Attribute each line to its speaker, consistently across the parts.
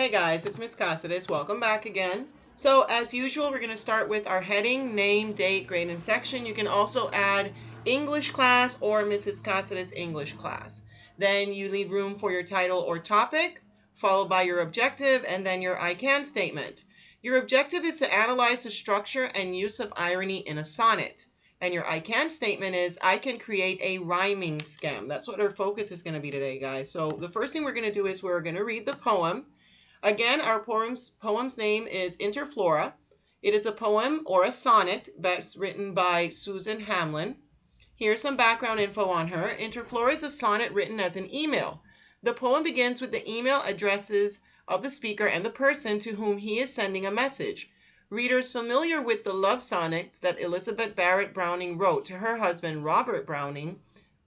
Speaker 1: Hey guys, it's Miss Casares. Welcome back again. So as usual, we're going to start with our heading, name, date, grade, and section. You can also add English class or Mrs. Casares English class. Then you leave room for your title or topic, followed by your objective, and then your I can statement. Your objective is to analyze the structure and use of irony in a sonnet. And your I can statement is, I can create a rhyming scheme. That's what our focus is going to be today, guys. So the first thing we're going to do is we're going to read the poem. Again, our poem's name is Interflora. It is a poem or a sonnet that's written by Susan Hamlin. Here's some background info on her. Interflora is a sonnet written as an email. The poem begins with the email addresses of the speaker and the person to whom he is sending a message. Readers familiar with the love sonnets that Elizabeth Barrett Browning wrote to her husband Robert Browning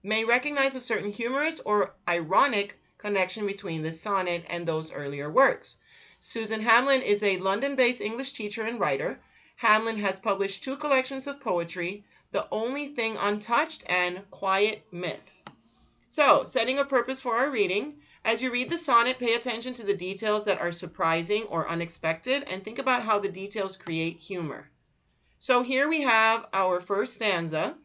Speaker 1: may recognize a certain humorous or ironic connection between this sonnet and those earlier works. Susan Hamlin is a London-based English teacher and writer. Hamlin has published 2 collections of poetry, The Only Thing Untouched and Quiet Myth. So, setting a purpose for our reading. As you read the sonnet, pay attention to the details that are surprising or unexpected and think about how the details create humor. So here we have our first stanza,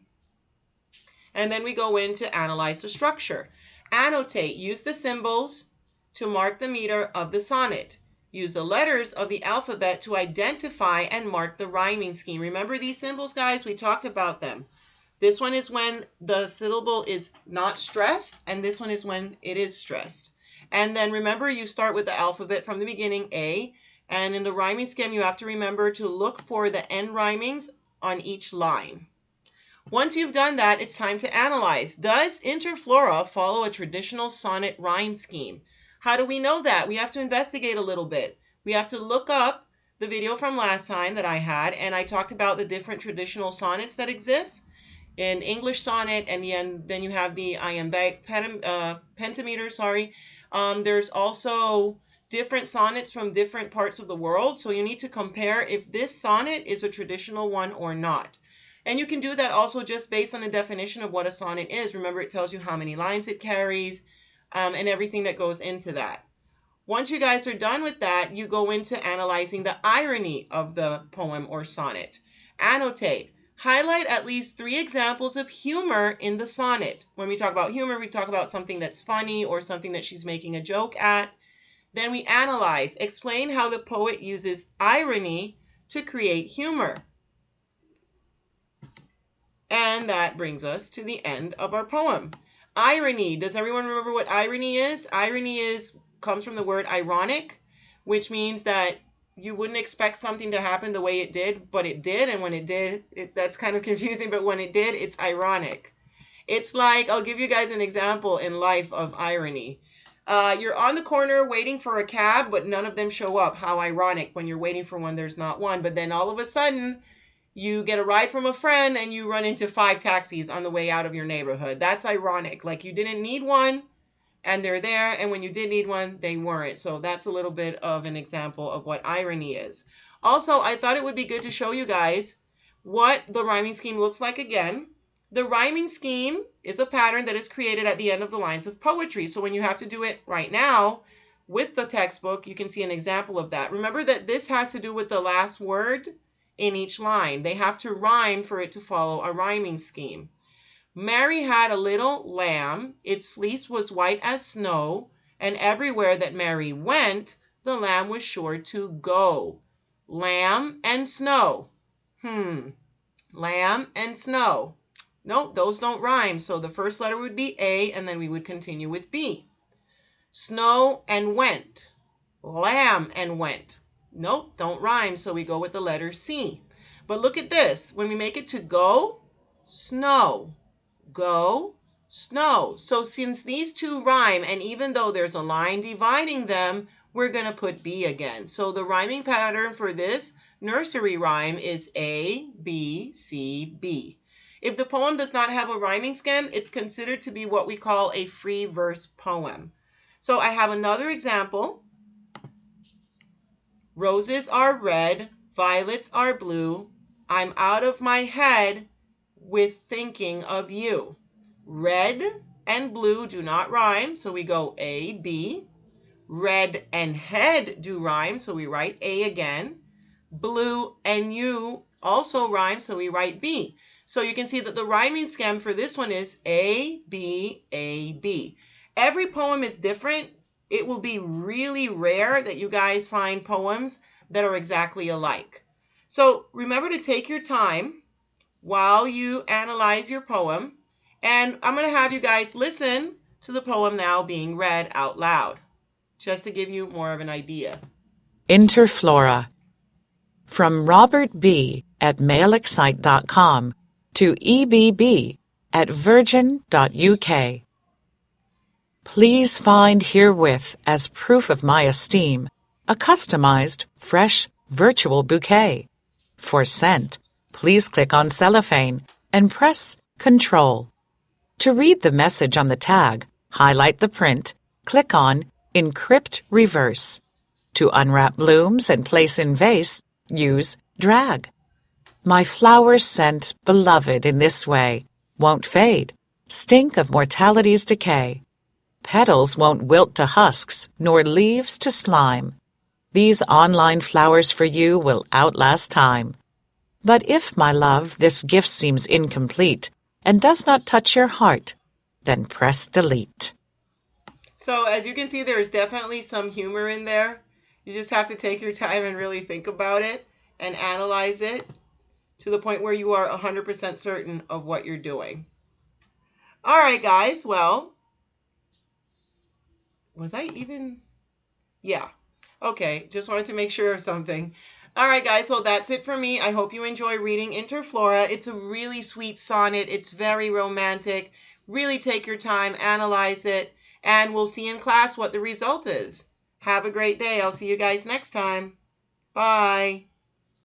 Speaker 1: and then we go in to analyze the structure. Annotate. Use the symbols to mark the meter of the sonnet. Use the letters of the alphabet to identify and mark the rhyming scheme. Remember these symbols, guys? We talked about them. This one is when the syllable is not stressed, and this one is when it is stressed. And then remember, you start with the alphabet from the beginning, A, and in the rhyming scheme, you have to remember to look for the end rhymings on each line. Once you've done that, it's time to analyze. Does Interflora follow a traditional sonnet rhyme scheme? How do we know that? We have to investigate a little bit. We have to look up the video from last time that I had, and I talked about the different traditional sonnets that exist. In English sonnet, and then you have the iambic pentameter, there's also different sonnets from different parts of the world, so you need to compare if this sonnet is a traditional one or not. And you can do that also just based on the definition of what a sonnet is. Remember, it tells you how many lines it carries and everything that goes into that. Once you guys are done with that, you go into analyzing the irony of the poem or sonnet. Annotate. Highlight at least 3 examples of humor in the sonnet. When we talk about humor, we talk about something that's funny or something that she's making a joke at. Then we analyze. Explain how the poet uses irony to create humor. And that brings us to the end of our poem. Irony. Does everyone remember what irony is? Irony comes from the word ironic, which means that you wouldn't expect something to happen the way it did, but it did. And when it did, that's kind of confusing, but when it did, it's ironic. It's like, I'll give you guys an example in life of irony. You're on the corner waiting for a cab, but none of them show up. How ironic. When you're waiting for one, there's not one. But then all of a sudden, you get a ride from a friend and you run into 5 taxis on the way out of your neighborhood. That's ironic. Like you didn't need one, and they're there, and when you did need one, they weren't. So that's a little bit of an example of what irony is. Also, I thought it would be good to show you guys what the rhyming scheme looks like again. The rhyming scheme is a pattern that is created at the end of the lines of poetry. So when you have to do it right now with the textbook, you can see an example of that. Remember that this has to do with the last word in each line. They have to rhyme for it to follow a rhyming scheme. Mary had a little lamb, its fleece was white as snow, and everywhere that Mary went, the lamb was sure to go. Lamb and snow. Lamb and snow. Nope, those don't rhyme, so the first letter would be A, and then we would continue with B. Snow and went. Lamb and went. Nope, don't rhyme, so we go with the letter C. But look at this. When we make it to go, snow. Go, snow. So since these 2 rhyme, and even though there's a line dividing them, we're going to put B again. So the rhyming pattern for this nursery rhyme is A, B, C, B. If the poem does not have a rhyming scheme, it's considered to be what we call a free verse poem. So I have another example. Roses are red, violets are blue. I'm out of my head with thinking of you. Red and blue do not rhyme, so we go A, B. Red and head do rhyme, so we write A again. Blue and you also rhyme, so we write B. So you can see that the rhyming scheme for this one is A, B, A, B. Every poem is different. It will be really rare that you guys find poems that are exactly alike. So remember to take your time while you analyze your poem. And I'm going to have you guys listen to the poem now being read out loud, just to give you more of an idea.
Speaker 2: Interflora. From Robert B. at mailexcite.com to EBB at virgin.uk. Please find herewith as proof of my esteem a customized, fresh, virtual bouquet. For scent, please click on cellophane and press Control. To read the message on the tag, highlight the print, click on Encrypt Reverse. To unwrap blooms and place in vase, use Drag. My flower scent, beloved in this way, won't fade, stink of mortality's decay. Petals won't wilt to husks, nor leaves to slime. These online flowers for you will outlast time. But if, my love, this gift seems incomplete and does not touch your heart, then press delete.
Speaker 1: So as you can see, there's definitely some humor in there. You just have to take your time and really think about it and analyze it to the point where you are 100% certain of what you're doing. All right, guys. Well, was I even? Yeah. Okay. Just wanted to make sure of something. All right, guys. Well, that's it for me. I hope you enjoy reading Interflora. It's a really sweet sonnet. It's very romantic. Really take your time, analyze it, and we'll see in class what the result is. Have a great day. I'll see you guys next time. Bye.